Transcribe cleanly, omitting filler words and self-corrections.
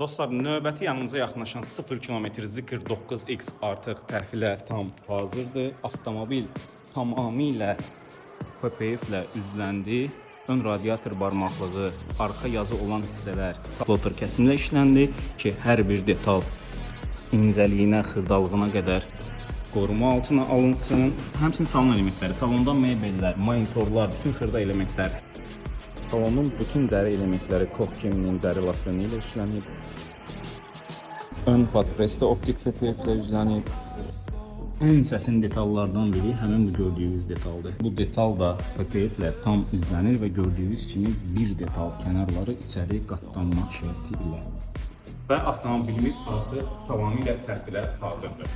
Dostlar, növbəti yanımıza yaxınlaşan 0 km Zikr 9X artıq təhvilə tam hazırdır. Avtomobil tamamilə PPF ilə üzləndi. Ön radiator barmaqlığı, arxa yazı olan hissələr flotor kəsimlə işləndi ki, hər bir detal incəliyinə, xırdalığına qədər qoruma altına alınsın. Həmçinin salon elementləri, salonda mebellər, monitorlar, bütün xırda elementlər. Salonun bütün dəri elementləri Koch Geminin dəri lasyonu ilə işlənib. Ön podpresdə optik PPF ilə üzlənib. Ən çətin detallardan biri həmin bu gördüyünüz detaldır. Bu detal da PPF ilə tam izlənir və gördüyünüz kimi bir detal kənarları içəri qatlanmaq şərti ilə. Və avtomobilimiz artıq tamamilə təhvilə hazırdır.